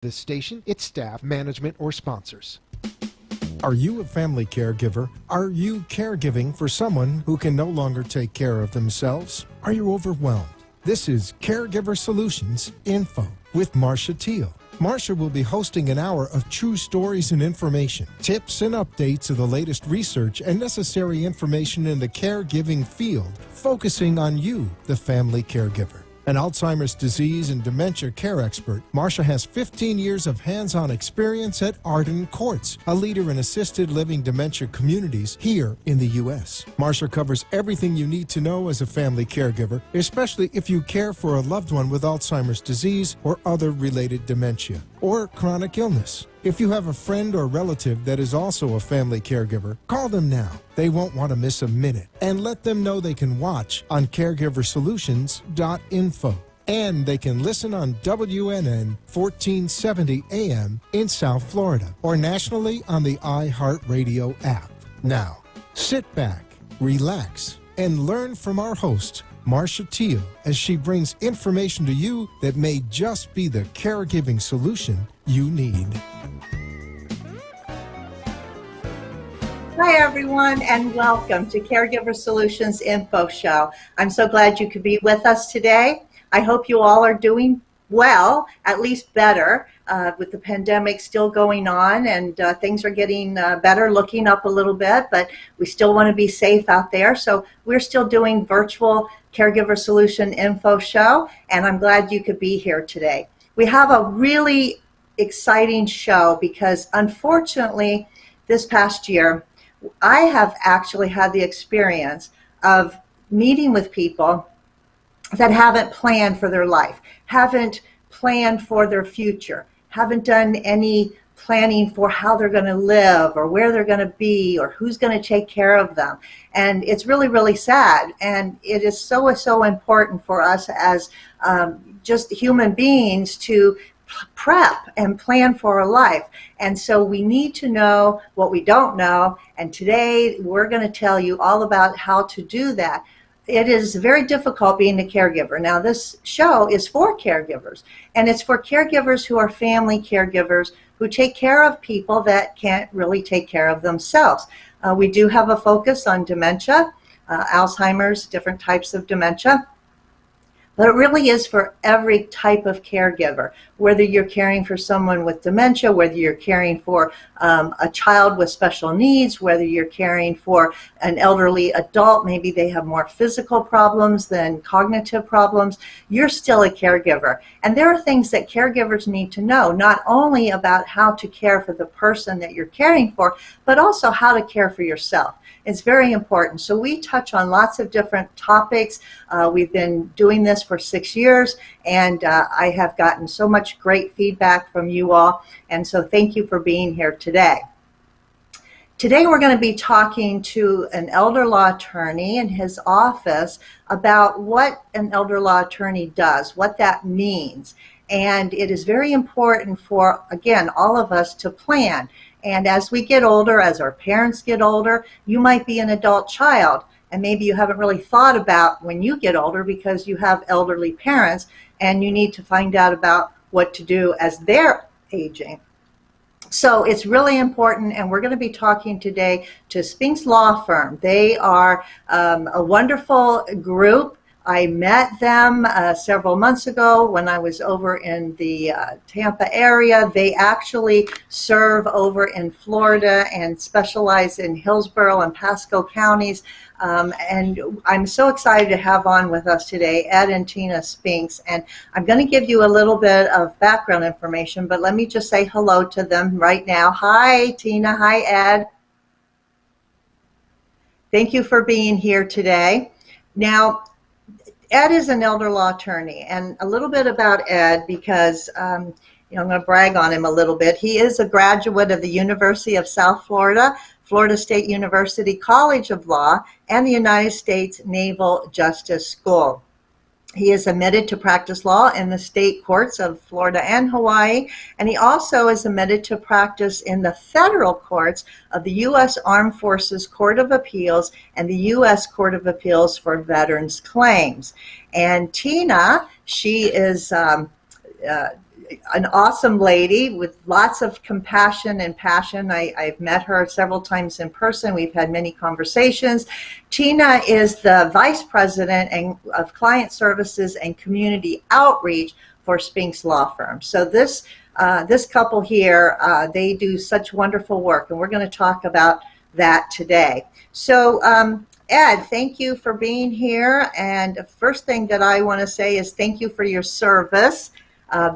this station, its staff, management, or sponsors. Are you a family caregiver? Are you caregiving for someone who can no longer take care of themselves? Are you overwhelmed? This is Caregiver Solutions Info with Marcia Teele. Marcia will be hosting an hour of true stories and information, tips and updates of the latest research and necessary information in the caregiving field, focusing on you, the family caregiver. An Alzheimer's disease and dementia care expert, Marcia has 15 years of hands-on experience at Arden Courts, a leader in assisted living dementia communities here in the U.S. Marcia covers everything you need to know as a family caregiver, especially if you care for a loved one with Alzheimer's disease or other related dementia or chronic illness. If you have a friend or relative that is also a family caregiver, call them now. They won't want to miss a minute. And let them know they can watch on caregiversolutions.info. And they can listen on WNN 1470 AM in South Florida or nationally on the iHeartRadio app. Now, sit back, relax, and learn from our host, Marcia Teele, as she brings information to you that may just be the caregiving solution you need. Hi, everyone, and welcome to Caregiver Solutions Info Show. I'm so glad you could be with us today. I hope you all are doing well, at least better, with the pandemic still going on, and things are getting better, looking up a little bit, but we still want to be safe out there. So we're still doing virtual Caregiver Solution Info Show, and I'm glad you could be here today. We have a really exciting show because, unfortunately, this past year, I have actually had the experience of meeting with people that haven't planned for their life, haven't planned for their future, haven't done any planning for how they're going to live or where they're going to be or who's going to take care of them. And it's really, really sad. And it is so important for us as just human beings to prep and plan for our life. And so we need to know what we don't know. And today we're going to tell you all about how to do that. It is very difficult being a caregiver. Now, this show is for caregivers, and it's for caregivers who are family caregivers who take care of people that can't really take care of themselves. We do have a focus on dementia, Alzheimer's, different types of dementia. But it really is for every type of caregiver, whether you're caring for someone with dementia, whether you're caring for a child with special needs, whether you're caring for an elderly adult, maybe they have more physical problems than cognitive problems, you're still a caregiver. And there are things that caregivers need to know, not only about how to care for the person that you're caring for, but also how to care for yourself. It's very important. So we touch on lots of different topics. We've been doing this for 6 years, and I have gotten so much great feedback from you all. And so thank you for being here today. Today we're going to be talking to an elder law attorney in his office about what an elder law attorney does, what that means. And it is very important for, again, all of us to plan. And as we get older, as our parents get older, you might be an adult child, and maybe you haven't really thought about when you get older because you have elderly parents, and you need to find out about what to do as they're aging. So it's really important, and we're going to be talking today to Spinks Law Firm. They are a wonderful group. I met them several months ago when I was over in the Tampa area. They actually serve over in Florida and specialize in Hillsborough and Pasco counties. And I'm so excited to have on with us today Ed and Tina Spinks. And I'm going to give you a little bit of background information, but let me just say hello to them right now. Hi, Tina. Hi, Ed. Thank you for being here today. Now, Ed is an elder law attorney, and a little bit about Ed because I'm going to brag on him a little bit. He is a graduate of the University of South Florida, Florida State University College of Law, and the United States Naval Justice School. He is admitted to practice law in the state courts of Florida and Hawaii, and he also is admitted to practice in the federal courts of the U.S. Armed Forces Court of Appeals and the U.S. Court of Appeals for Veterans Claims. And Tina, she is an awesome lady with lots of compassion and passion. I've met her several times in person. We've had many conversations. Tina is the Vice President of Client Services and Community Outreach for Spinks Law Firm. So this couple here, they do such wonderful work, and we're going to talk about that today. So Ed, thank you for being here. And the first thing that I want to say is thank you for your service,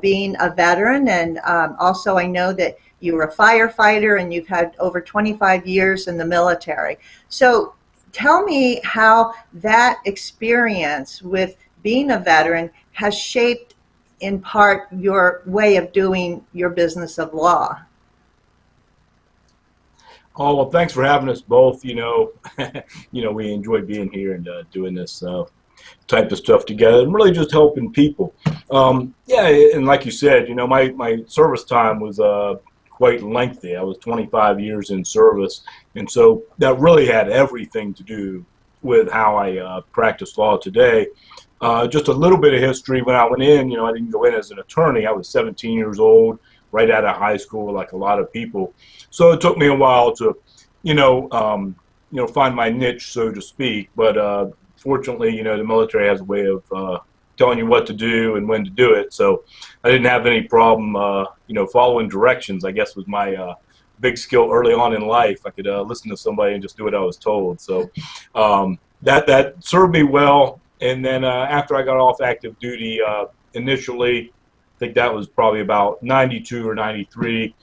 being a veteran. And also I know that you were a firefighter and you've had over 25 years in the military. So tell me how that experience with being a veteran has shaped in part your way of doing your business of law. Oh, well, thanks for having us both. We enjoy being here and doing this type of stuff together and really just helping people. Yeah, and like you said, my service time was quite lengthy. I was 25 years in service, and so that really had everything to do with how I practice law today. Just a little bit of history. When I went in, I didn't go in as an attorney. I was 17 years old, right out of high school, like a lot of people. So it took me a while to, find my niche, so to speak. But fortunately, the military has a way of telling you what to do and when to do it. So I didn't have any problem, following directions. I guess was my big skill early on in life. I could listen to somebody and just do what I was told. So that served me well. And then after I got off active duty, initially, I think that was probably about 92 or 93.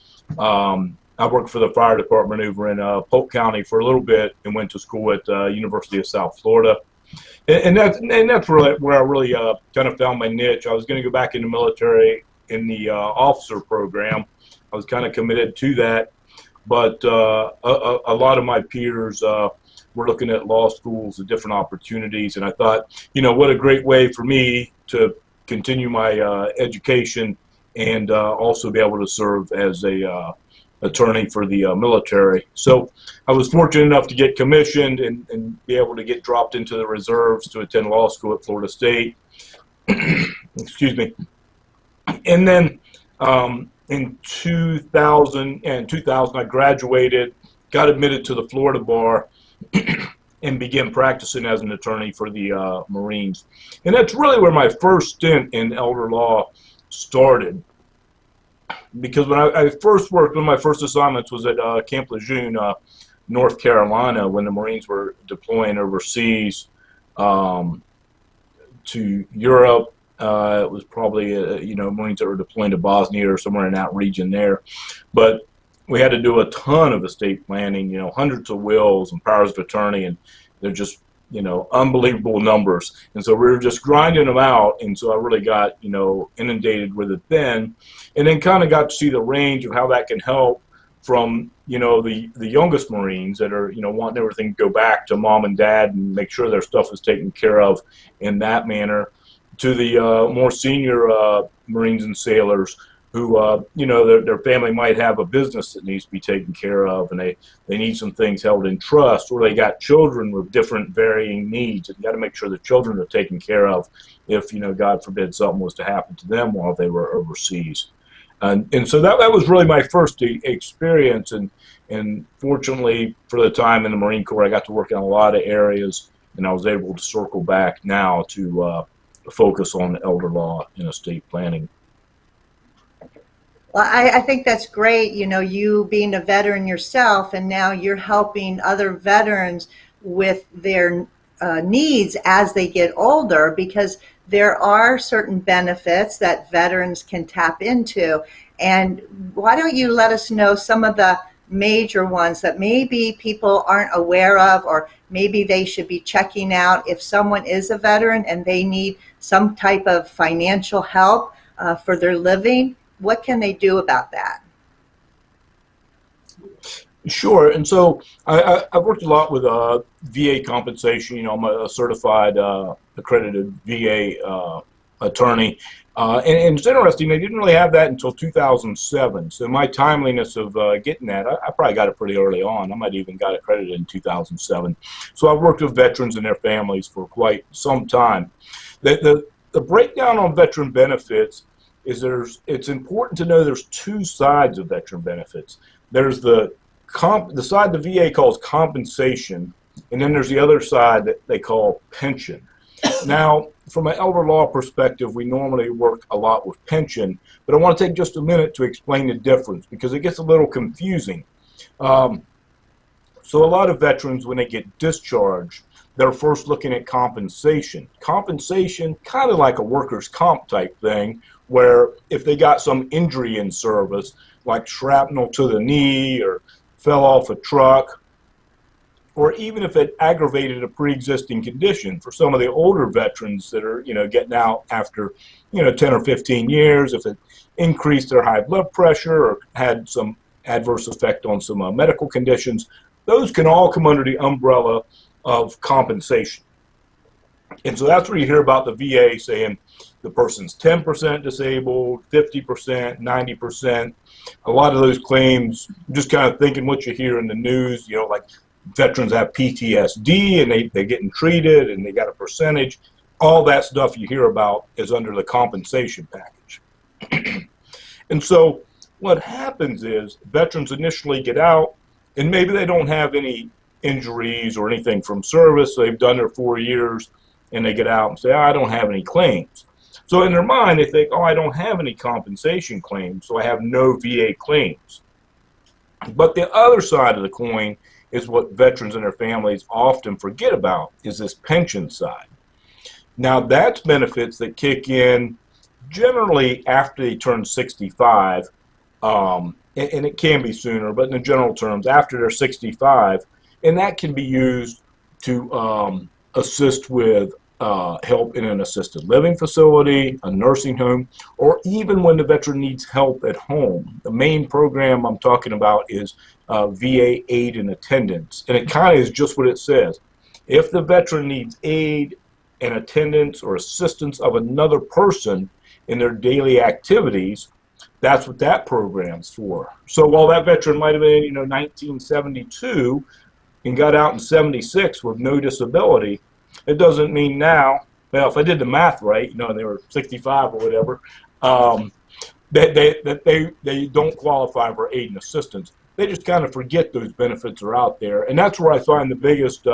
I worked for the fire department over in Polk County for a little bit and went to school at University of South Florida. And that's really where I really kind of found my niche. I was going to go back in the military in the officer program. I was kind of committed to that. But a lot of my peers were looking at law schools and different opportunities. And I thought, what a great way for me to continue my education and also be able to serve as a attorney for the military. So I was fortunate enough to get commissioned and be able to get dropped into the reserves to attend law school at Florida State. Excuse me. And then in 2000, I graduated, got admitted to the Florida bar, and began practicing as an attorney for the Marines. And that's really where my first stint in elder law started. Because when I first worked, one of my first assignments was at Camp Lejeune, North Carolina, when the Marines were deploying overseas to Europe. It was probably, Marines that were deploying to Bosnia or somewhere in that region there. But we had to do a ton of estate planning, hundreds of wills and powers of attorney, and they're just, unbelievable numbers. And so we were just grinding them out, and so I really got, inundated with it then, and then kind of got to see the range of how that can help from, the youngest Marines that are, wanting everything to go back to mom and dad and make sure their stuff is taken care of in that manner, to the more senior Marines and sailors who, their family might have a business that needs to be taken care of, and they need some things held in trust, or they got children with different varying needs, and you got to make sure the children are taken care of if, God forbid, something was to happen to them while they were overseas. And so that was really my first experience, and fortunately for the time in the Marine Corps, I got to work in a lot of areas, and I was able to circle back now to focus on elder law and estate planning. Well, I think that's great, you being a veteran yourself, and now you're helping other veterans with their needs as they get older, because there are certain benefits that veterans can tap into. And why don't you let us know some of the major ones that maybe people aren't aware of, or maybe they should be checking out if someone is a veteran and they need some type of financial help for their living. What can they do about that? Sure. And so I've worked a lot with VA compensation. I'm a certified accredited VA attorney. And it's interesting, they didn't really have that until 2007. So my timeliness of getting that, I probably got it pretty early on. I might even got accredited in 2007. So I've worked with veterans and their families for quite some time. The breakdown on veteran benefits is it's important to know there's two sides of veteran benefits. There's the side the VA calls compensation, and then there's the other side that they call pension. Now, from an elder law perspective, we normally work a lot with pension, but I want to take just a minute to explain the difference because it gets a little confusing. So a lot of veterans, when they get discharged, they're first looking at compensation. Compensation, kind of like a workers' comp type thing, where if they got some injury in service, like shrapnel to the knee or fell off a truck, or even if it aggravated a pre-existing condition. For some of the older veterans that are, getting out after, 10 or 15 years, if it increased their high blood pressure or had some adverse effect on some medical conditions, those can all come under the umbrella of compensation. And so that's where you hear about the VA saying the person's 10% disabled, 50%, 90%. A lot of those claims, just kind of thinking what you hear in the news, like veterans have PTSD and they're getting treated and they got a percentage. All that stuff you hear about is under the compensation package. And so what happens is veterans initially get out and maybe they don't have any injuries or anything from service. So they've done their 4 years and they get out and say, I don't have any claims. So in their mind, they think, I don't have any compensation claims, so I have no VA claims. But the other side of the coin is what veterans and their families often forget about, is this pension side. Now, that's benefits that kick in generally after they turn 65, and it can be sooner, but in the general terms, after they're 65, and that can be used to assist with help in an assisted living facility, a nursing home, or even when the veteran needs help at home. The main program I'm talking about is VA aid and attendance, and it kind of is just what it says. If the veteran needs aid and attendance or assistance of another person in their daily activities, that's what that program's for. So while that veteran might have been, 1972 and got out in 76 with no disability, it doesn't mean now, well, if I did the math right, they were 65 or whatever, that they don't qualify for aid and assistance. They just kind of forget those benefits are out there. And that's where I find the biggest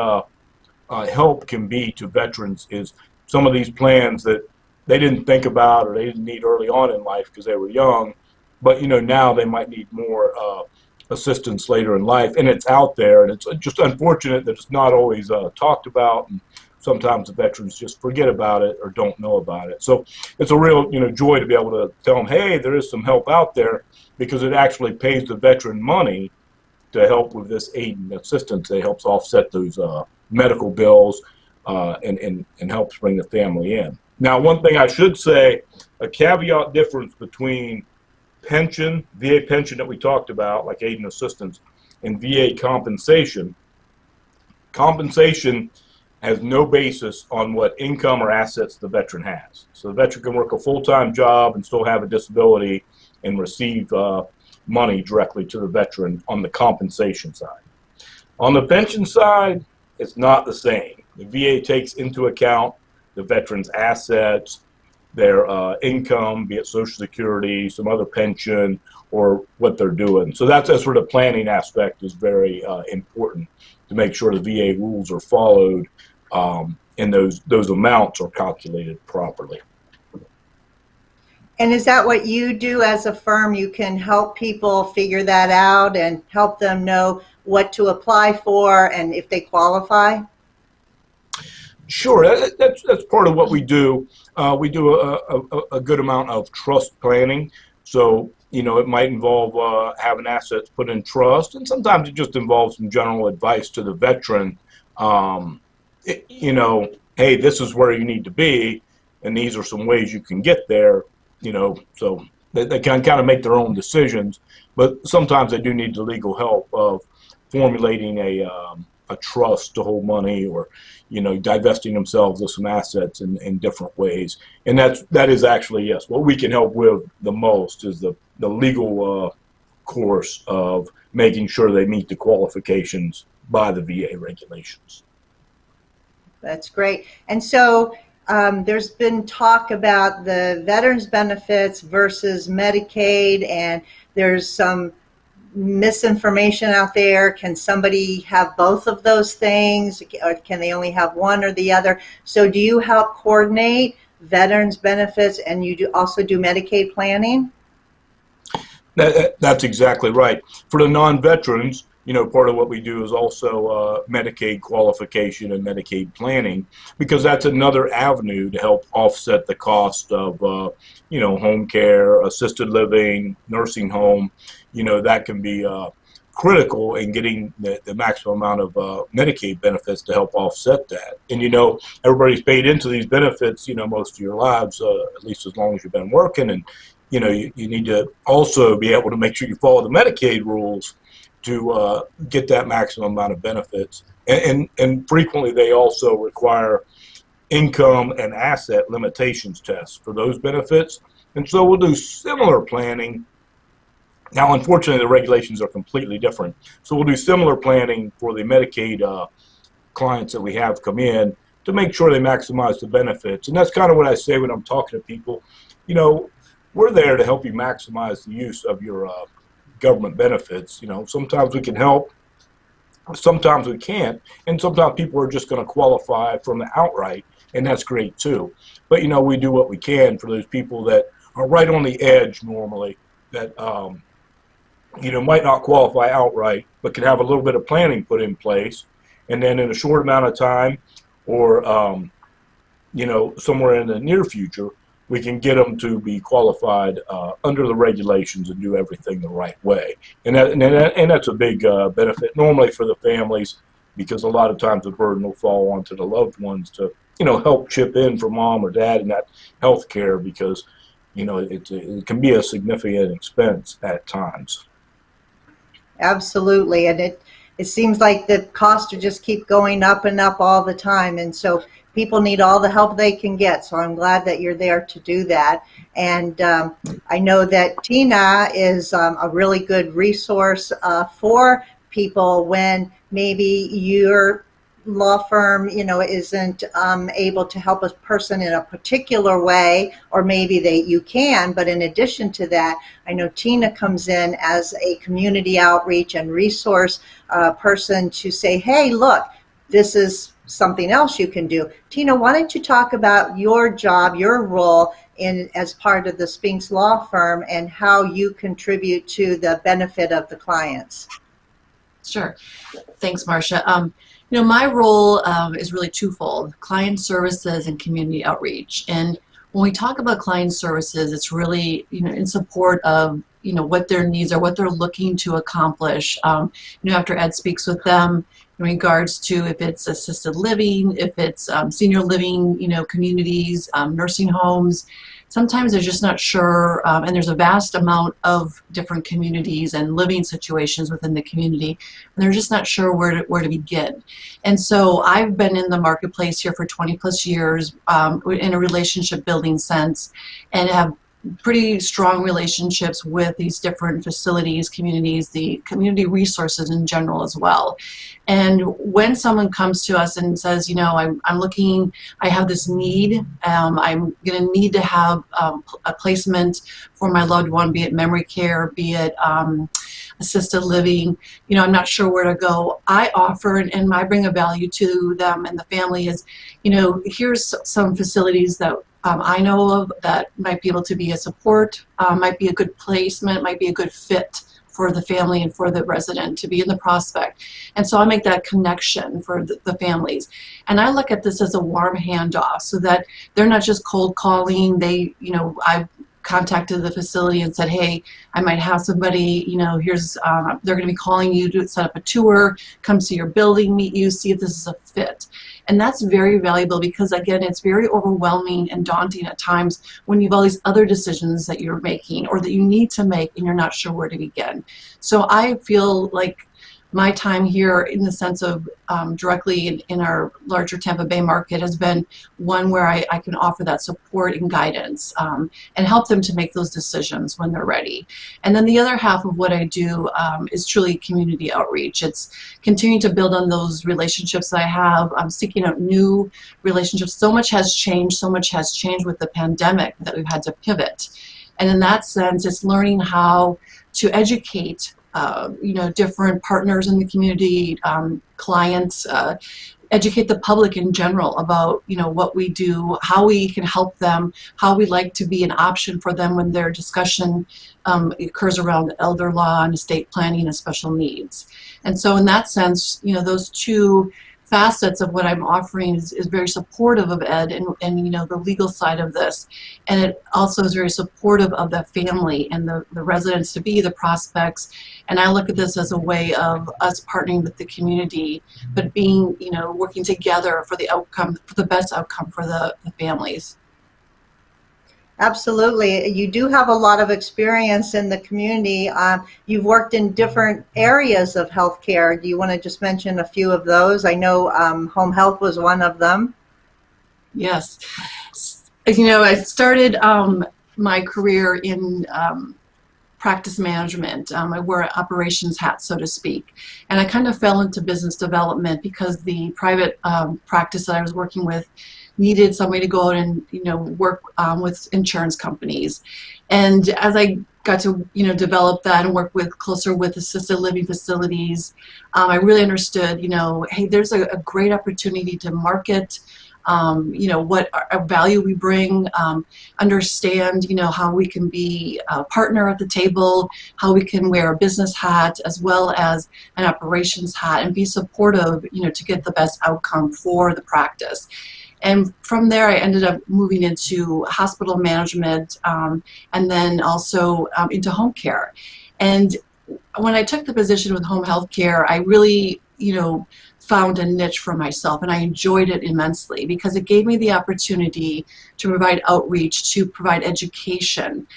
help can be to veterans is some of these plans that they didn't think about or they didn't need early on in life because they were young. But, now they might need more assistance later in life. And it's out there. And it's just unfortunate that it's not always talked about. And sometimes the veterans just forget about it or don't know about it. So it's a real, joy to be able to tell them, hey, there is some help out there, because it actually pays the veteran money to help with this aid and assistance. It helps offset those medical bills and helps bring the family in. Now, one thing I should say, a caveat difference between pension, VA pension that we talked about, like aid and assistance, and VA compensation. Compensation has no basis on what income or assets the veteran has. So the veteran can work a full-time job and still have a disability and receive money directly to the veteran on the compensation side. On the pension side, it's not the same. The VA takes into account the veteran's assets, their income, be it Social Security, some other pension, or what they're doing. So that's where the planning aspect is very important, to make sure the VA rules are followed and those amounts are calculated properly. And is that what you do as a firm? You can help people figure that out and help them know what to apply for and if they qualify? Sure, that's part of what we do. We do a good amount of trust planning. So, it might involve having assets put in trust, and sometimes it just involves some general advice to the veteran. Hey, this is where you need to be, and these are some ways you can get there. So they can kind of make their own decisions, but sometimes they do need the legal help of formulating a trust to hold money, or divesting themselves of some assets in different ways. And that is actually, yes, what we can help with the most is the legal course of making sure they meet the qualifications by the VA regulations. That's great. And so there's been talk about the veterans benefits versus Medicaid, and there's some misinformation out there. Can somebody have both of those things, or can they only have one or the other? So do you help coordinate veterans benefits, and you also do Medicaid planning? That's exactly right. For the non-veterans, part of what we do is also Medicaid qualification and Medicaid planning, because that's another avenue to help offset the cost of, home care, assisted living, nursing home. That can be critical in getting the maximum amount of Medicaid benefits to help offset that. And, everybody's paid into these benefits, most of your lives, at least as long as you've been working. And, you need to also be able to make sure you follow the Medicaid rules to get that maximum amount of benefits. And frequently they also require income and asset limitations tests for those benefits. And so we'll do similar planning. Now, unfortunately, the regulations are completely different. So we'll do similar planning for the Medicaid clients that we have come in to make sure they maximize the benefits. And that's kind of what I say when I'm talking to people. We're there to help you maximize the use of your government benefits. Sometimes we can help, sometimes we can't, and sometimes people are just going to qualify from the outright, and that's great too. But we do what we can for those people that are right on the edge normally, that might not qualify outright, but can have a little bit of planning put in place, and then in a short amount of time, or somewhere in the near future, we can get them to be qualified under the regulations and do everything the right way. And that's a big benefit normally for the families, because a lot of times the burden will fall onto the loved ones to, help chip in for mom or dad in that health care, because, it can be a significant expense at times. Absolutely. And it seems like the costs just keep going up and up all the time. And so people need all the help they can get. So I'm glad that you're there to do that. And I know that Tina is a really good resource for people when maybe your law firm, isn't able to help a person in a particular way, or maybe you can. But in addition to that, I know Tina comes in as a community outreach and resource person to say, hey, look, this is something else you can do. Tina, why don't you talk about your job, your role as part of the Spinks Law Firm, and how you contribute to the benefit of the clients? Sure. Thanks, Marcia. My role is really twofold: client services and community outreach. And when we talk about client services, it's really, in support of, what their needs are, what they're looking to accomplish. After Ed speaks with them in regards to if it's assisted living, if it's senior living, communities, nursing homes. Sometimes they're just not sure, and there's a vast amount of different communities and living situations within the community, and they're just not sure where to begin. And so I've been in the marketplace here for 20 plus years in a relationship building sense, and have pretty strong relationships with these different facilities, communities, the community resources in general as well. And when someone comes to us and says, I'm looking, I have this need, I'm going to need to have a placement for my loved one, be it memory care, be it assisted living, I'm not sure where to go. I offer, and I bring a value to them and the family is, here's some facilities that I know of that might be able to be a support, might be a good placement, might be a good fit for the family and for the resident to be in the prospect. And so I make that connection for the families. And I look at this as a warm handoff, so that they're not just cold calling. I've contacted the facility and said, hey, I might have somebody, here's, they're going to be calling you to set up a tour, come see your building, meet you, see if this is a fit. And that's very valuable, because again, it's very overwhelming and daunting at times when you have all these other decisions that you're making or that you need to make and you're not sure where to begin. So I feel like my time here in the sense of directly in our larger Tampa Bay market has been one where I can offer that support and guidance and help them to make those decisions when they're ready. And then the other half of what I do is truly community outreach. It's continuing to build on those relationships that I have. I'm seeking out new relationships. So much has changed with the pandemic that we've had to pivot. And in that sense, it's learning how to educate different partners in the community, clients, educate the public in general about what we do, how we can help them, how we like to be an option for them when their discussion occurs around elder law and estate planning and special needs. And so in that sense, those two facets of what I'm offering is very supportive of Ed and the legal side of this. And it also is very supportive of the family and the residents to be the prospects. And I look at this as a way of us partnering with the community, but being, working together for the outcome, for the best outcome for the families. Absolutely. You do have a lot of experience in the community. You've worked in different areas of healthcare. Do you want to just mention a few of those? I know home health was one of them. Yes. I started my career in practice management. I wore an operations hat, so to speak. And I kind of fell into business development because the private practice that I was working with needed somebody to go out and work with insurance companies. And as I got to develop that and work closer with assisted living facilities, I really understood hey, there's a great opportunity to market what our value we bring, understand how we can be a partner at the table, how we can wear a business hat as well as an operations hat, and be supportive to get the best outcome for the practice. And from there, I ended up moving into hospital management and then also into home care. And when I took the position with home health care, I really, found a niche for myself, and I enjoyed it immensely because it gave me the opportunity to provide outreach, to provide education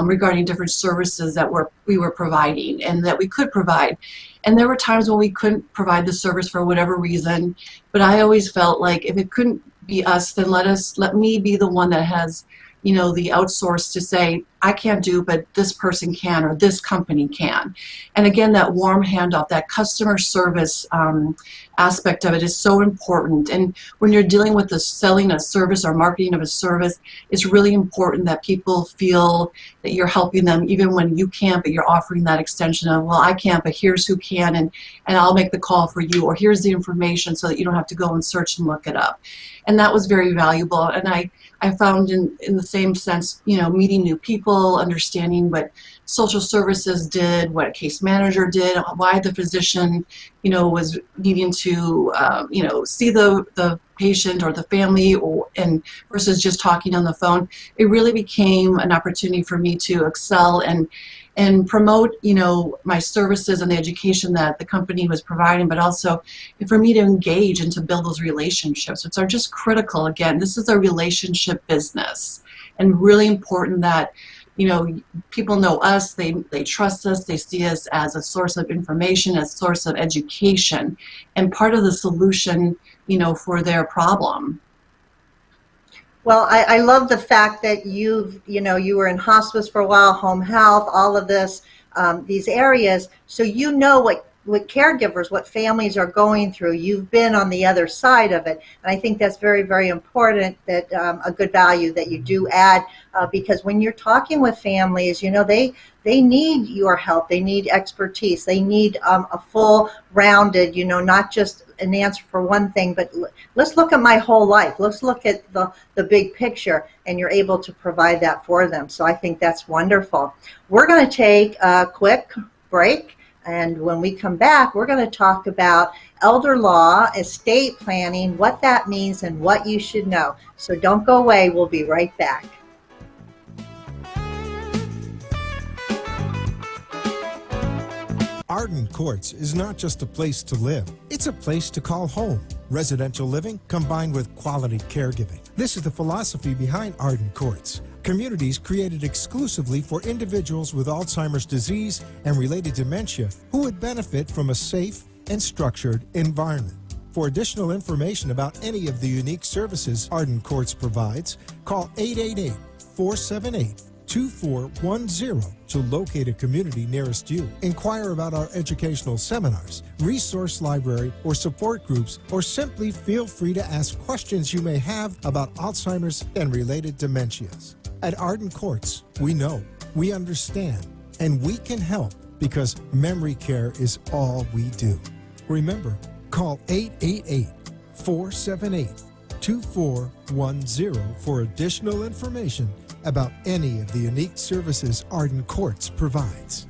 regarding different services that we were providing and that we could provide. And there were times when we couldn't provide the service for whatever reason, but I always felt like if it couldn't be us, then let me be the one that has the outsource to say, I can't do, but this person can, or this company can. And again, that warm handoff, that customer service aspect of it is so important. And when you're dealing with the selling a service or marketing of a service, it's really important that people feel that you're helping them even when you can't, but you're offering that extension of, well, I can't, but here's who can, and I'll make the call for you, or here's the information so that you don't have to go and search and look it up. And that was very valuable. And I found in the same sense, meeting new people, understanding what social services did, what a case manager did, why the physician, was needing to, see the patient or the family, and versus just talking on the phone. It really became an opportunity for me to excel and promote, my services and the education that the company was providing, but also for me to engage and to build those relationships, which are just critical. Again, this is a relationship business, and really important that people know us, they trust us, they see us as a source of information, as a source of education, and part of the solution, for their problem. Well, I love the fact that you were in hospice for a while, home health, all of this, these areas. So what caregivers, what families are going through. You've been on the other side of it. And I think that's very, very important, that a good value that you do add, because when you're talking with families, they need your help. They need expertise. They need a full rounded, not just an answer for one thing, but let's look at my whole life. Let's look at the big picture, and you're able to provide that for them. So I think that's wonderful. We're going to take a quick break. And when we come back, we're going to talk about elder law, estate planning, what that means, and what you should know. So don't go away. We'll be right back. Arden Courts is not just a place to live, it's a place to call home. Residential living combined with quality caregiving. This is the philosophy behind Arden Courts. Communities created exclusively for individuals with Alzheimer's disease and related dementia who would benefit from a safe and structured environment. For additional information about any of the unique services Arden Courts provides, call 888-478-2410 to locate a community nearest you. Inquire about our educational seminars, resource library, or support groups, or simply feel free to ask questions you may have about Alzheimer's and related dementias. At Arden Courts, we know, we understand, and we can help because memory care is all we do. Remember, call 888-478-2410 for additional information about any of the unique services Arden Courts provides.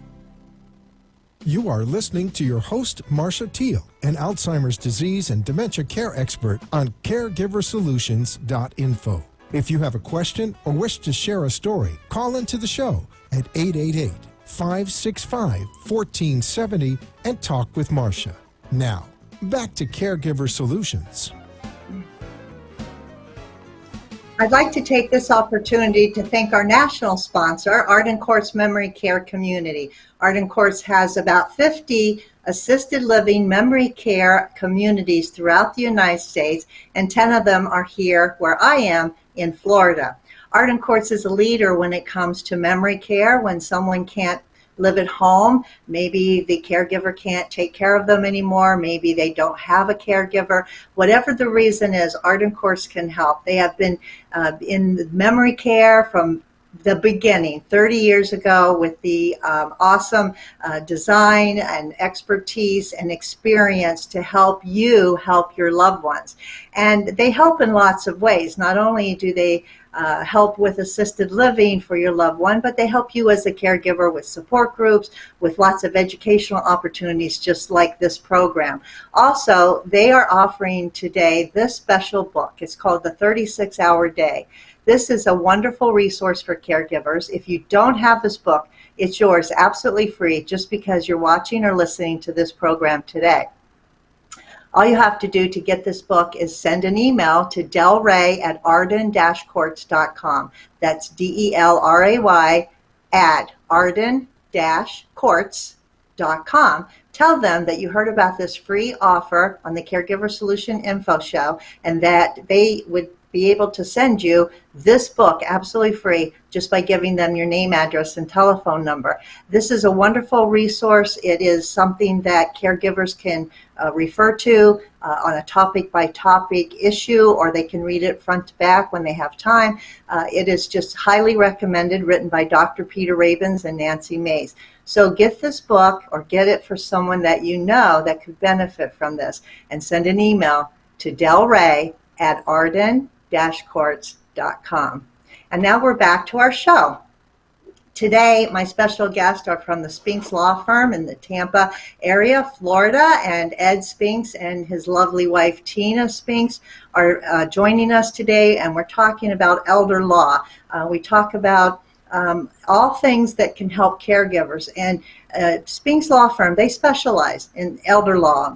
You are listening to your host, Marcia Teele, an Alzheimer's disease and dementia care expert on caregiversolutions.info. If you have a question or wish to share a story, call into the show at 888-565-1470 and talk with Marcia. Now, back to Caregiver Solutions. I'd like to take this opportunity to thank our national sponsor, Arden Courts Memory Care Community. Arden Courts has about 50 assisted living memory care communities throughout the United States, and 10 of them are here where I am in Florida. Arden Courts is a leader when it comes to memory care. When someone can't live at home, maybe the caregiver can't take care of them anymore, maybe they don't have a caregiver, whatever the reason is, Arden Courts can help. They have been in memory care from the beginning 30 years ago with the awesome design and expertise and experience to help you help your loved ones. And they help in lots of ways. Not only do they help with assisted living for your loved one, but they help you as a caregiver with support groups, with lots of educational opportunities just like this program. Also, they are offering today this special book. It's called The 36-Hour Day. This is a wonderful resource for caregivers. If you don't have this book, it's yours absolutely free just because you're watching or listening to this program today. All you have to do to get this book is send an email to delray@arden-courts.com. That's DELRAY at arden-courts.com. Tell them that you heard about this free offer on the Caregiver Solution Info Show and that they would be able to send you this book absolutely free just by giving them your name, address, and telephone number. This is a wonderful resource. It is something that caregivers can refer to on a topic-by-topic issue, or they can read it front to back when they have time. It is just highly recommended, written by Dr. Peter Rabins and Nancy Mays. So get this book or get it for someone that you know that could benefit from this, and send an email to delray@arden-courts.com. And now we're back to our show. Today, my special guests are from the Spinks Law Firm in the Tampa area, Florida, and Ed Spinks and his lovely wife, Tina Spinks, are joining us today, and we're talking about elder law. We talk about all things that can help caregivers. And Spinks Law Firm, they specialize in elder law,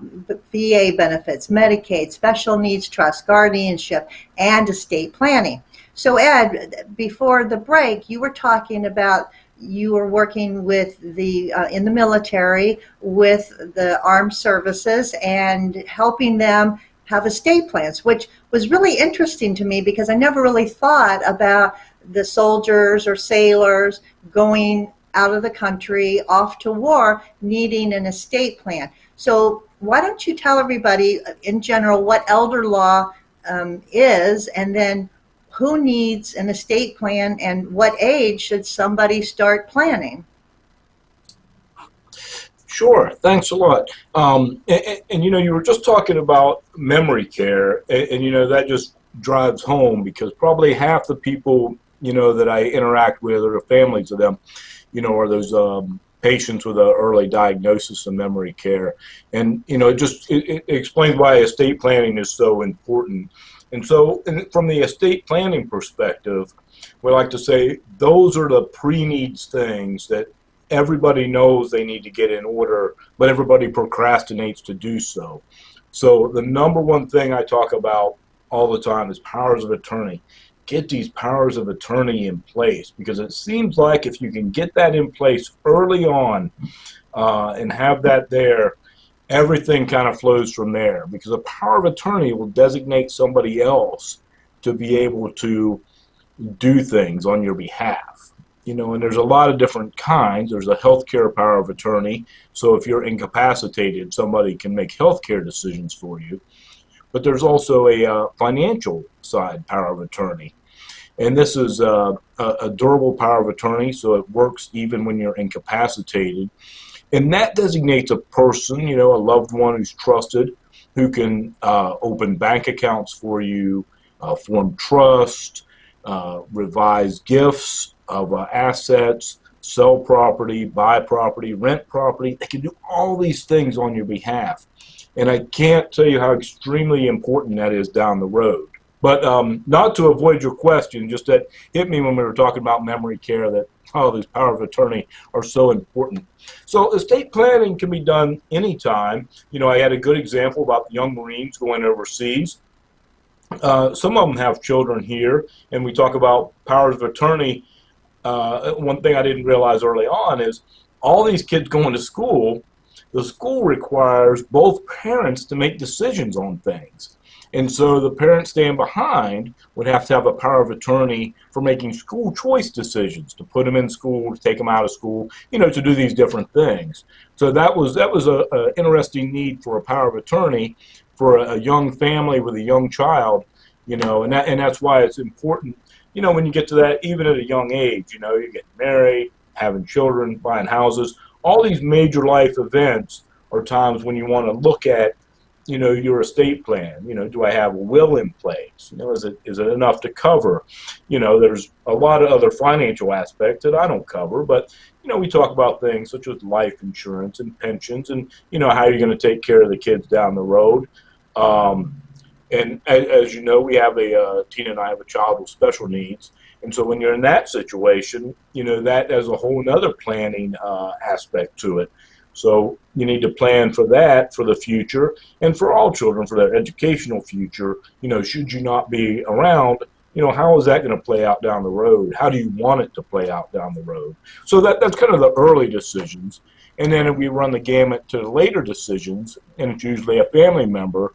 VA benefits, Medicaid, special needs trust, guardianship, and estate planning. So Ed, before the break, you were talking about you were working with the in the military with the armed services and helping them have estate plans, which was really interesting to me because I never really thought about the soldiers or sailors going out of the country off to war needing an estate plan. So why don't you tell everybody in general what elder law is, and then who needs an estate plan and what age should somebody start planning? Sure. Thanks a lot. And you know, you were just talking about memory care, and you know, that just drives home because probably half the people, you know, that I interact with, or the families of them, you know, are those patients with an early diagnosis of memory care. And, you know, it explains why estate planning is so important. And so from the estate planning perspective, we like to say those are the pre-needs things that everybody knows they need to get in order, but everybody procrastinates to do so. So the number one thing I talk about all the time is powers of attorney. Get these powers of attorney in place, because it seems like if you can get that in place early on and have that there, everything kind of flows from there, because a power of attorney will designate somebody else to be able to do things on your behalf. And there's a lot of different kinds. There's a healthcare power of attorney. So if you're incapacitated, somebody can make healthcare decisions for you. But there's also a financial side power of attorney. And this is a durable power of attorney, so it works even when you're incapacitated. And that designates a person, a loved one who's trusted, who can open bank accounts for you, form trust, revise gifts of assets, sell property, buy property, rent property. They can do all these things on your behalf. And I can't tell you how extremely important that is down the road. But not to avoid your question, just that hit me when we were talking about memory care, that these power of attorney are so important. So estate planning can be done anytime. I had a good example about the young Marines going overseas. Some of them have children here, and we talk about powers of attorney. One thing I didn't realize early on is all these kids going to school, the school requires both parents to make decisions on things. And so the parents staying behind would have to have a power of attorney for making school choice decisions, to put them in school, to take them out of school, to do these different things. So that was a interesting need for a power of attorney for a young family with a young child, and that's why it's important, when you get to that, even at a young age, you're getting married, having children, buying houses, all these major life events are times when you want to look at, your estate plan. Do I have a will in place? Is it enough to cover? There's a lot of other financial aspects that I don't cover, but we talk about things such as life insurance and pensions, and how you're going to take care of the kids down the road. And as you know, we have Tina and I have a child with special needs. And so when you're in that situation, that has a whole other planning aspect to it. So you need to plan for that, for the future, and for all children, for their educational future. Should you not be around, how is that going to play out down the road? How do you want it to play out down the road? So that's kind of the early decisions. And then we run the gamut to the later decisions, and it's usually a family member.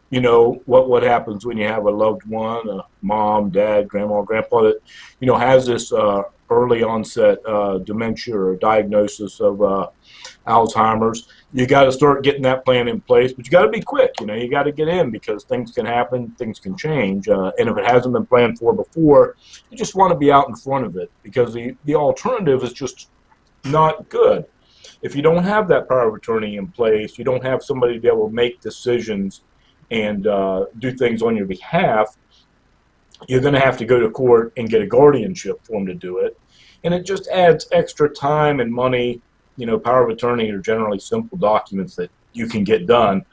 What happens when you have a loved one, a mom, dad, grandma, grandpa that, has this early onset dementia or diagnosis of Alzheimer's. You got to start getting that plan in place, but you got to be quick. You got to get in, because things can happen, things can change. And if it hasn't been planned for before, you just want to be out in front of it, because the alternative is just not good. If you don't have that power of attorney in place, you don't have somebody to be able to make decisions and do things on your behalf, you're going to have to go to court and get a guardianship form to do it. And it just adds extra time and money. Power of attorney are generally simple documents that you can get done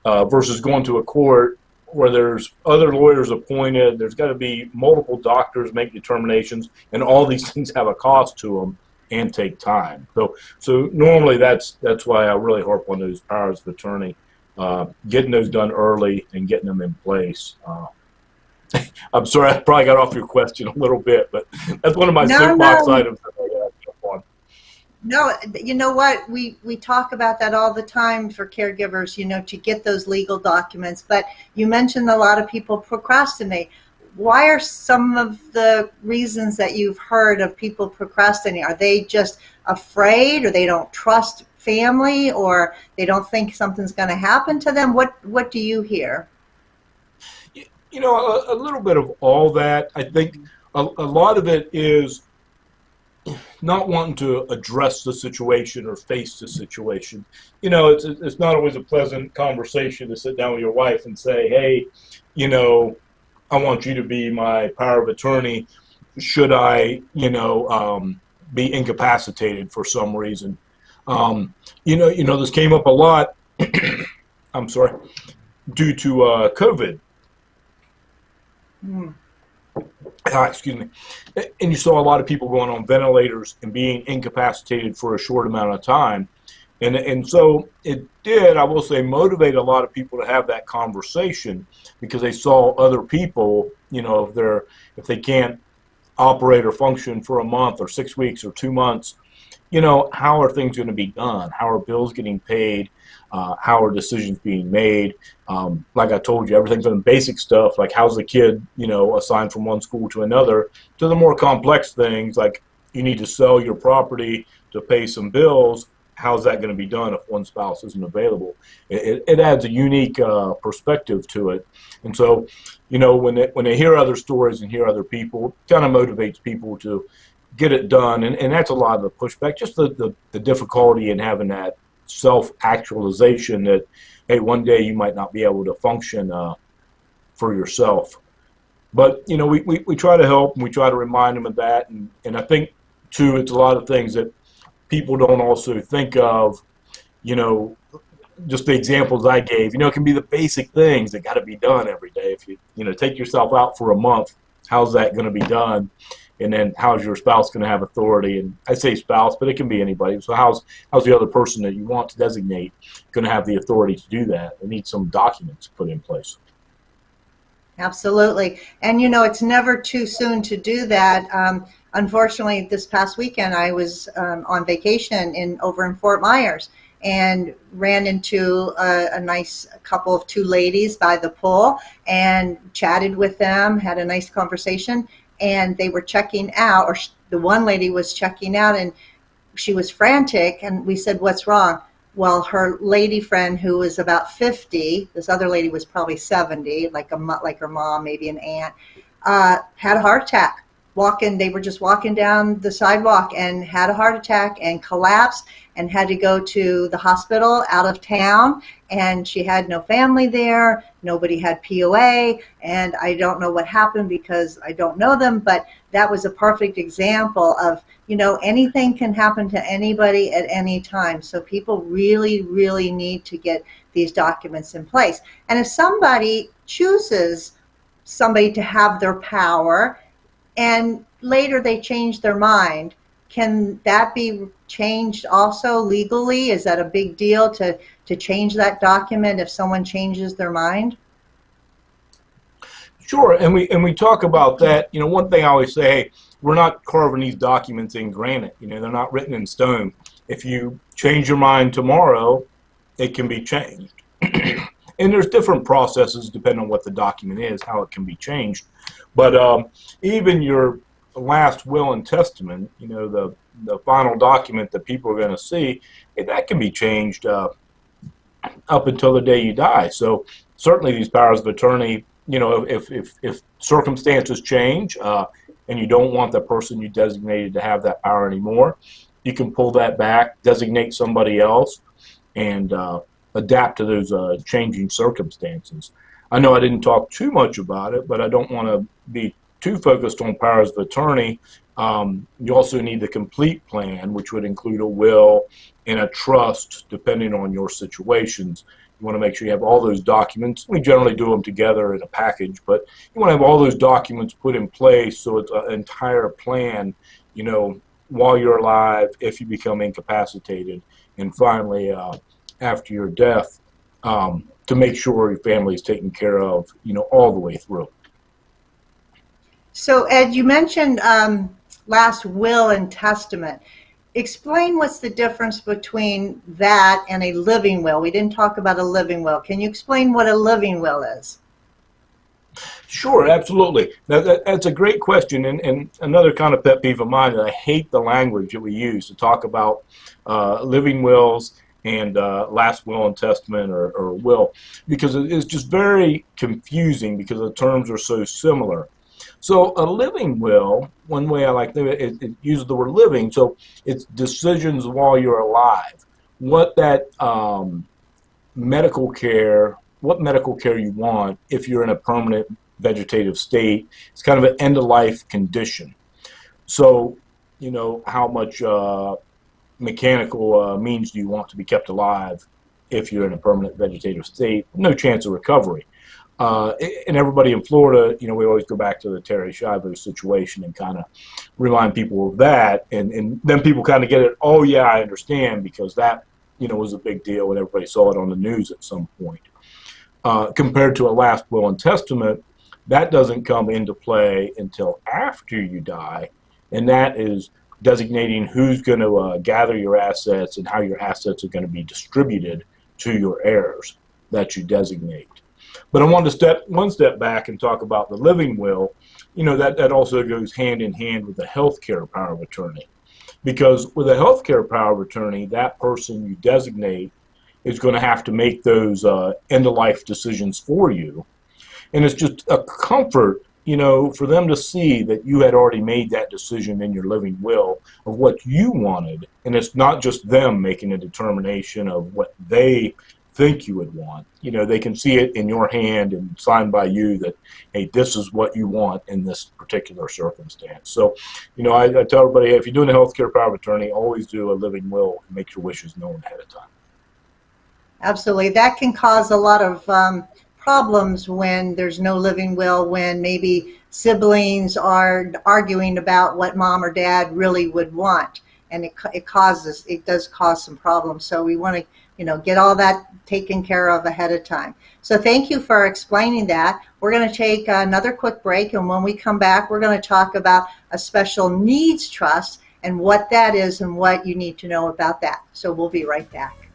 versus going to a court where there's other lawyers appointed. There's got to be multiple doctors make determinations, and all these things have a cost to them and take time. So normally that's why I really harp on those powers of attorney. Getting those done early and getting them in place. I'm sorry, I probably got off your question a little bit, but that's one of my soapbox items that I jump on. No, you know what? We talk about that all the time for caregivers, to get those legal documents. But you mentioned a lot of people procrastinate. Why are some of the reasons that you've heard of people procrastinating? Are they just afraid, or they don't trust family, or they don't think something's going to happen to them? What do you hear? A little bit of all that. I think a lot of it is not wanting to address the situation or face the situation. It's not always a pleasant conversation to sit down with your wife and say, hey, I want you to be my power of attorney. Should I, be incapacitated for some reason? This came up a lot, I'm sorry, due to COVID. Excuse me. And you saw a lot of people going on ventilators and being incapacitated for a short amount of time. And so it did, I will say, motivate a lot of people to have that conversation, because they saw other people, if they can't operate or function for a month or 6 weeks or 2 months, how are things going to be done? How are bills getting paid? How are decisions being made? Like I told you, everything from the basic stuff, like how's the kid, assigned from one school to another, to the more complex things, like you need to sell your property to pay some bills. How's that going to be done if one spouse isn't available? It adds a unique perspective to it. And so, when they hear other stories and hear other people, it kind of motivates people to get it done. And that's a lot of the pushback, just the difficulty in having that self-actualization that, hey, one day you might not be able to function for yourself. But, we try to help, and we try to remind them of that. And I think, too, it's a lot of things that people don't also think of, just the examples I gave. It can be the basic things that got to be done every day. If you, take yourself out for a month, how's that going to be done? And then how's your spouse going to have authority? And I say spouse, but it can be anybody. So how's the other person that you want to designate going to have the authority to do that? They need some documents put in place. Absolutely. And, it's never too soon to do that. Unfortunately, this past weekend, I was on vacation over in Fort Myers, and ran into a nice couple of two ladies by the pool and chatted with them, had a nice conversation. And they were checking out, or the one lady was checking out, and she was frantic. And we said, "What's wrong?" Well, her lady friend, who was about 50, this other lady was probably 70, like her mom, maybe an aunt, had a heart attack. They were just walking down the sidewalk and had a heart attack and collapsed and had to go to the hospital out of town. And she had no family there. Nobody had POA. And I don't know what happened because I don't know them, but that was a perfect example of, anything can happen to anybody at any time. So people really, really need to get these documents in place. And if somebody chooses somebody to have their power, and later they change their mind, can that be changed also legally? Is that a big deal to change that document if someone changes their mind? Sure, and we talk about that. One thing I always say, hey, we're not carving these documents in granite. They're not written in stone. If you change your mind tomorrow, it can be changed. And there's different processes depending on what the document is, how it can be changed. But even your last will and testament, the final document that people are going to see, that can be changed up until the day you die. So certainly these powers of attorney, if circumstances change and you don't want the person you designated to have that power anymore, you can pull that back, designate somebody else, and adapt to those changing circumstances. I know I didn't talk too much about it, but I don't want to be too focused on powers of attorney. You also need the complete plan, which would include a will and a trust, depending on your situations. You want to make sure you have all those documents. We generally do them together in a package, but you want to have all those documents put in place so it's an entire plan, while you're alive, if you become incapacitated, and finally after your death, to make sure your family is taken care of, all the way through. So, Ed, you mentioned last will and testament. Explain what's the difference between that and a living will. We didn't talk about a living will. Can you explain what a living will is? Sure, absolutely. Now, that's a great question, and another kind of pet peeve of mine is I hate the language that we use to talk about living wills and last will and testament or will, because it's just very confusing because the terms are so similar. So a living will, one way I like to it uses the word living, so it's decisions while you're alive. What that medical care you want if you're in a permanent vegetative state. It's kind of an end-of-life condition. So, how much mechanical means do you want to be kept alive if you're in a permanent vegetative state? No chance of recovery. And everybody in Florida, we always go back to the Terry Schiavo situation and kind of remind people of that. And then people kind of get it, oh, yeah, I understand, because that was a big deal and everybody saw it on the news at some point. Compared to a last will and testament, that doesn't come into play until after you die, and that is designating who's going to gather your assets and how your assets are going to be distributed to your heirs that you designate. But I wanted to step one step back and talk about the living will. That also goes hand in hand with the healthcare power of attorney. Because with a healthcare power of attorney, that person you designate is going to have to make those end-of-life decisions for you. And it's just a comfort, for them to see that you had already made that decision in your living will of what you wanted. And it's not just them making a determination of what they think you would want. They can see it in your hand and signed by you that, hey, this is what you want in this particular circumstance. So, I tell everybody, hey, if you're doing a healthcare power of attorney, always do a living will and make your wishes known ahead of time. Absolutely. That can cause a lot of problems when there's no living will, when maybe siblings are arguing about what mom or dad really would want. And it does cause some problems. So we want to, get all that taken care of ahead of time. So thank you for explaining that. We're going to take another quick break. And when we come back, we're going to talk about a special needs trust and what that is and what you need to know about that. So we'll be right back.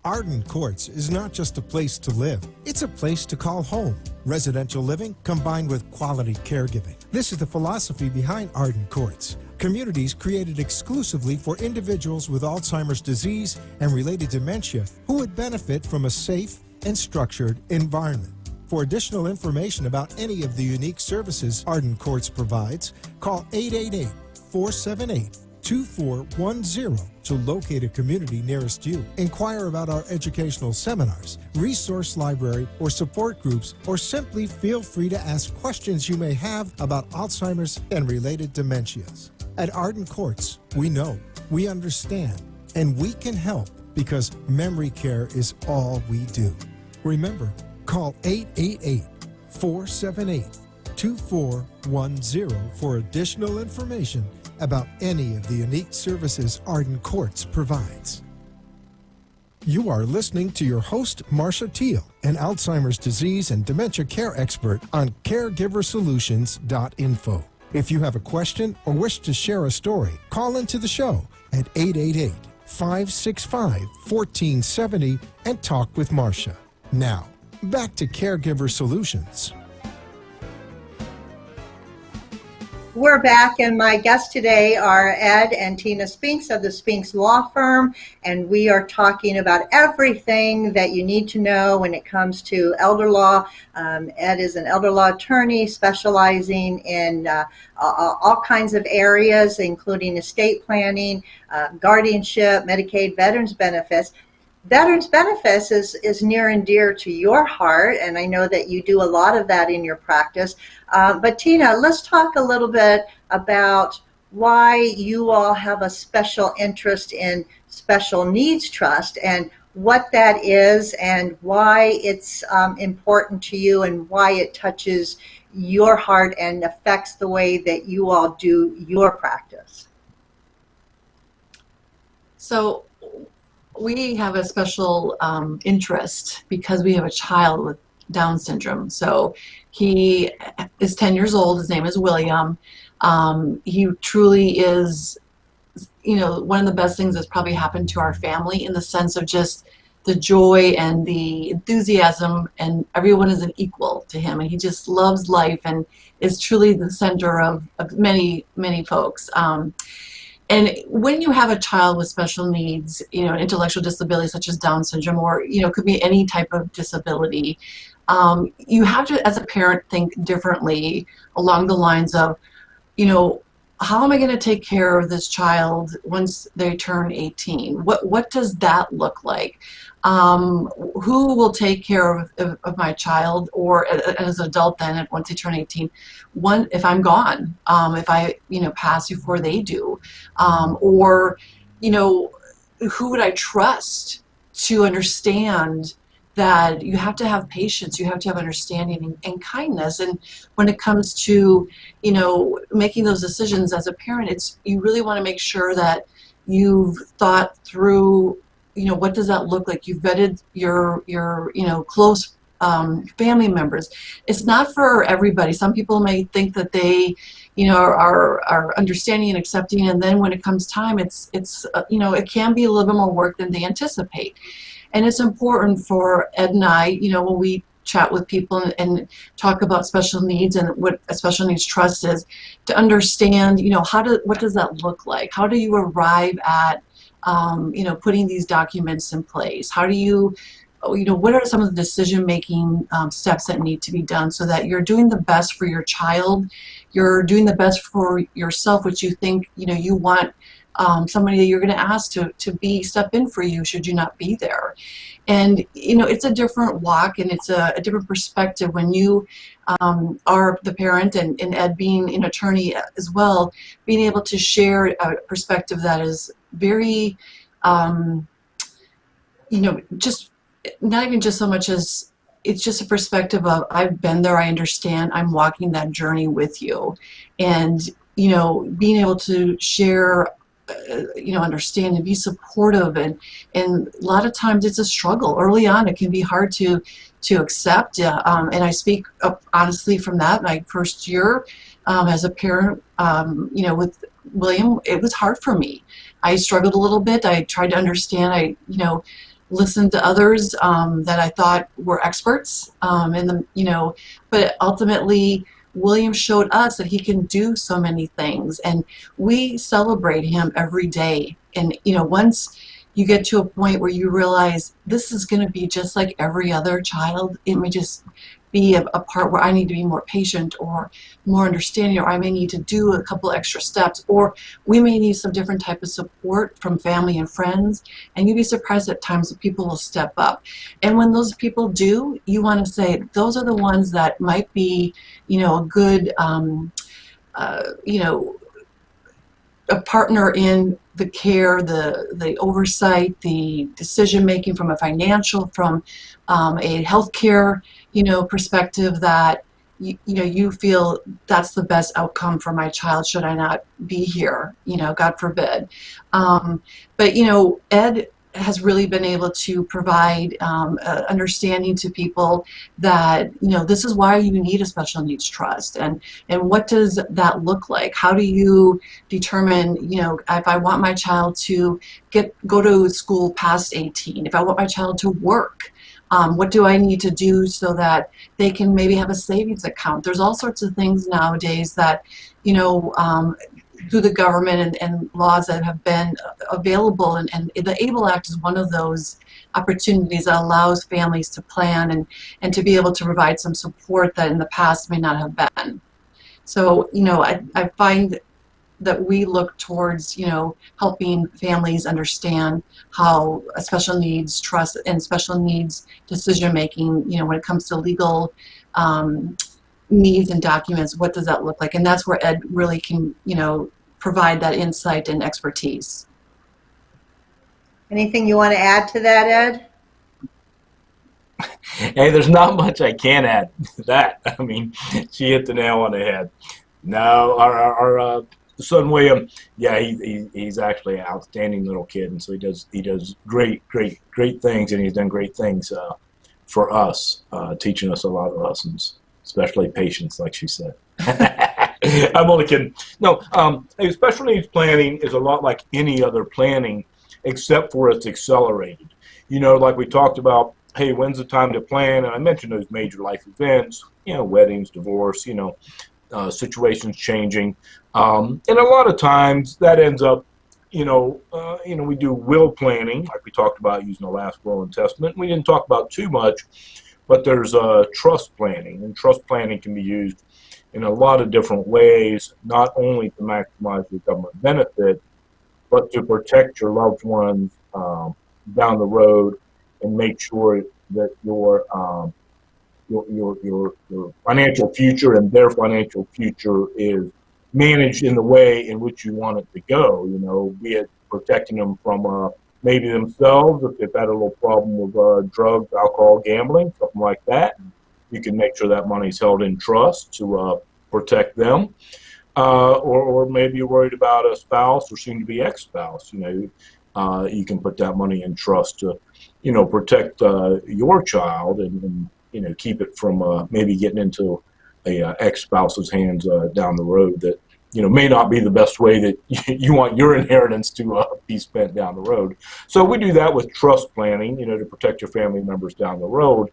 Arden Courts is not just a place to live, it's a place to call home. Residential living combined with quality caregiving. This is the philosophy behind Arden Courts. Communities created exclusively for individuals with Alzheimer's disease and related dementia who would benefit from a safe and structured environment. For additional information about any of the unique services Arden Courts provides, call 888-478-2410 to locate a community nearest you. Inquire about our educational seminars, resource library, or support groups, or simply feel free to ask questions you may have about Alzheimer's and related dementias. At Arden Courts, we know, we understand, and we can help because memory care is all we do. Remember, call 888-478-2410 for additional information about any of the unique services Arden Courts provides. You are listening to your host, Marcia Teele, an Alzheimer's disease and dementia care expert on caregiversolutions.info. If you have a question or wish to share a story, call into the show at 888-565-1470 and talk with Marcia. Now, back to Caregiver Solutions. We're back, and my guests today are Ed and Tina Spinks of the Spinks Law Firm, and we are talking about everything that you need to know when it comes to elder law. Ed is an elder law attorney specializing in all kinds of areas, including estate planning, guardianship, Medicaid, veterans benefits. Veterans benefits is near and dear to your heart, and I know that you do a lot of that in your practice. But Tina, let's talk a little bit about why you all have a special interest in special needs trust and what that is and why it's important to you and why it touches your heart and affects the way that you all do your practice. So we have a special interest because we have a child with Down syndrome. So he is 10 years old. His name is William. He truly is, one of the best things that's probably happened to our family in the sense of just the joy and the enthusiasm, and everyone is an equal to him. And he just loves life and is truly the center of many, many folks. And when you have a child with special needs, an intellectual disability such as Down syndrome, or could be any type of disability, you have to, as a parent, think differently along the lines of, how am I going to take care of this child once they turn 18? What does that look like? Who will take care of my child, or as an adult then once they turn 18? If I'm gone, if I pass before they do, or who would I trust to understand that you have to have patience, you have to have understanding and kindness. And when it comes to, making those decisions as a parent, you really want to make sure that you've thought through, what does that look like? You've vetted your close family members. It's not for everybody. Some people may think that they, are understanding and accepting, and then when it comes time, it's it can be a little bit more work than they anticipate. And it's important for Ed and I, when we chat with people and talk about special needs and what a special needs trust is, to understand, what does that look like? How do you arrive at, putting these documents in place? How do you, what are some of the decision-making steps that need to be done so that you're doing the best for your child, you're doing the best for yourself, which you think, you want somebody that you're going to ask to step in for you should you not be there. And it's a different walk, and it's a different perspective when you are the parent, and Ed being an attorney as well, being able to share a perspective that is very just not even just so much as it's just a perspective of I've been there, I understand, I'm walking that journey with you. And being able to share, understand and be supportive, and a lot of times it's a struggle early on. It can be hard to accept, and I speak honestly from that. My first year as a parent, with William, it was hard for me. I struggled a little bit. I tried to understand. I listened to others that I thought were experts, but ultimately William showed us that he can do so many things, and we celebrate him every day. And once you get to a point where you realize this is going to be just like every other child, it may just be a part where I need to be more patient or more understanding, or I may need to do a couple extra steps, or we may need some different type of support from family and friends. And you'd be surprised at times that people will step up. And when those people do, you want to say those are the ones that might be, a good, a partner in the care, the oversight, the decision making from a financial, from a healthcare, perspective, that you feel that's the best outcome for my child should I not be here, God forbid. But Ed has really been able to provide understanding to people that this is why you need a special needs trust, and what does that look like? How do you determine if I want my child to go to school past 18, if I want my child to work, what do I need to do so that they can maybe have a savings account? There's all sorts of things nowadays that through the government and laws that have been available, and the ABLE Act is one of those opportunities that allows families to plan and to be able to provide some support that in the past may not have been. So I find that we look towards helping families understand how a special needs trust and special needs decision making, when it comes to legal needs and documents, what does that look like? And that's where Ed really can, provide that insight and expertise. Anything you want to add to that, Ed? Hey, there's not much I can add to that. I mean, she hit the nail on the head. No, our son William, yeah, he's actually an outstanding little kid, and so he does great things, and he's done great things for us, teaching us a lot of lessons, especially patience, like she said. I'm only kidding. No, special needs planning is a lot like any other planning, except for it's accelerated. Like we talked about, hey, when's the time to plan? And I mentioned those major life events, weddings, divorce, situations changing. And a lot of times that ends up, we do will planning, like we talked about using the last will and testament. We didn't talk about too much, but there's trust planning, and trust planning can be used in a lot of different ways, not only to maximize your government benefit, but to protect your loved ones down the road and make sure that your financial future and their financial future is managed in the way in which you want it to go. Be it protecting them from maybe themselves, if they've had a little problem with drugs, alcohol, gambling, something like that. You can make sure that money's held in trust to protect them. Or maybe you're worried about a spouse or soon-to-be ex-spouse. You can put that money in trust to, protect your child and keep it from maybe getting into a ex-spouse's hands down the road that may not be the best way that you want your inheritance to be spent down the road. So we do that with trust planning, to protect your family members down the road.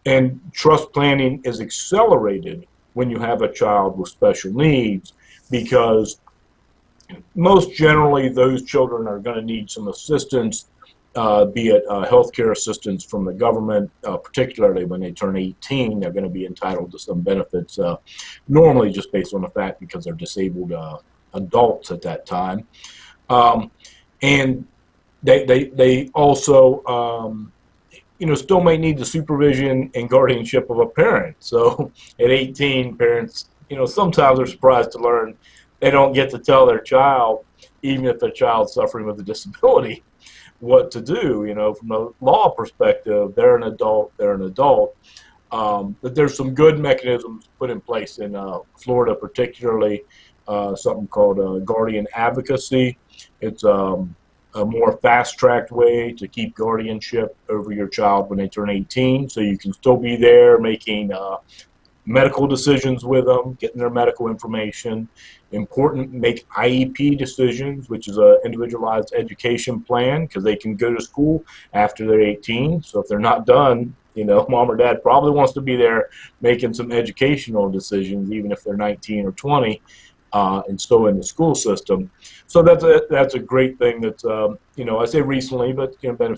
And trust planning is accelerated when you have a child with special needs, because most generally those children are going to need some assistance, be it healthcare assistance from the government, particularly when they turn 18. They're going to be entitled to some benefits, normally just based on the fact because they're disabled adults at that time. And they also still may need the supervision and guardianship of a parent. So at 18, parents, sometimes are surprised to learn they don't get to tell their child, even if their child's suffering with a disability, what to do. From a law perspective, they're an adult. But there's some good mechanisms put in place in Florida, particularly something called guardian advocacy. It's a more fast-tracked way to keep guardianship over your child when they turn 18, so you can still be there making medical decisions with them, getting their medical information. Important, make IEP decisions, which is an individualized education plan, because they can go to school after they're 18. So if they're not done, mom or dad probably wants to be there making some educational decisions, even if they're 19 or 20. And still in the school system. So that's a great thing that's, I say recently, but been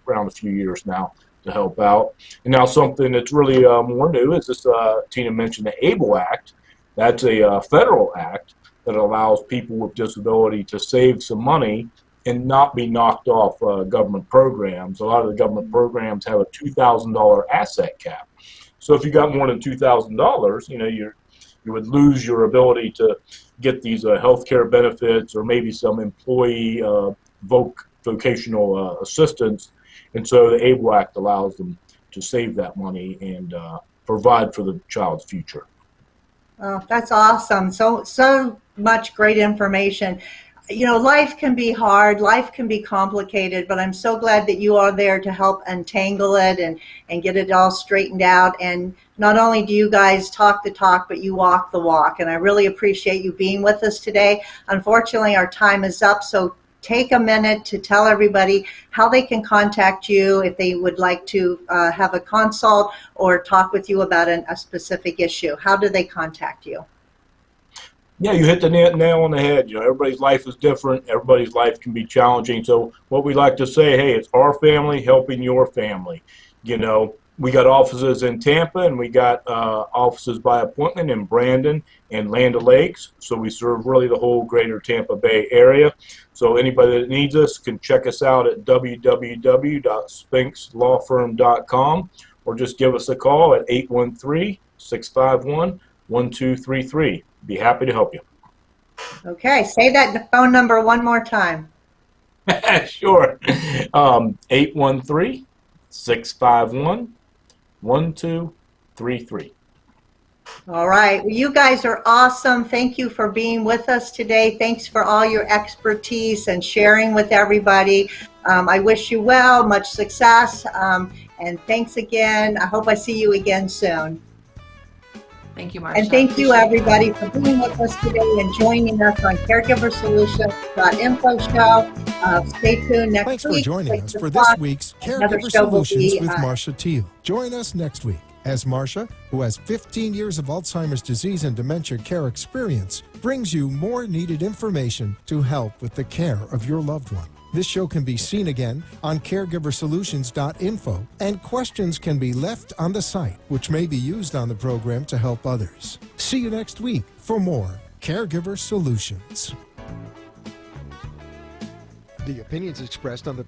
around a few years now to help out. And now something that's really more new is this, Tina mentioned the ABLE Act. That's a federal act that allows people with disability to save some money and not be knocked off government programs. A lot of the government programs have a $2,000 asset cap. So if you got more than $2,000, you would lose your ability to get these healthcare benefits or maybe some employee vocational assistance. And so the ABLE Act allows them to save that money and provide for the child's future. Oh, that's awesome. So much great information. Life can be hard, life can be complicated, but I'm so glad that you are there to help untangle it and get it all straightened out. And not only do you guys talk the talk, but you walk the walk. And I really appreciate you being with us today. Unfortunately, our time is up, so take a minute to tell everybody how they can contact you if they would like to have a consult or talk with you about a specific issue. How do they contact you? Yeah, you hit the nail on the head. Everybody's life is different. Everybody's life can be challenging. So what we like to say, hey, it's our family helping your family. We got offices in Tampa, and we got offices by appointment in Brandon and Land O'Lakes. So we serve really the whole greater Tampa Bay area. So anybody that needs us can check us out at www.spinkslawfirm.com, or just give us a call at 813-651-1233. Be happy to help you. Okay, say that phone number one more time. Sure. 813-651-1233. All right. Well, you guys are awesome. Thank you for being with us today. Thanks for all your expertise and sharing with everybody. I wish you well, much success, and thanks again. I hope I see you again soon. Thank you, Marcia. And thank you, everybody, for being with us today and joining us on caregiversolutions.info show. Stay tuned next week. Thanks for joining us for 6 this o'clock. week's Another Caregiver show will Solutions be, with Marcia Teele. Join us next week as Marcia, who has 15 years of Alzheimer's disease and dementia care experience, brings you more needed information to help with the care of your loved one. This show can be seen again on caregiversolutions.info, and questions can be left on the site, which may be used on the program to help others. See you next week for more Caregiver Solutions. The opinions expressed on the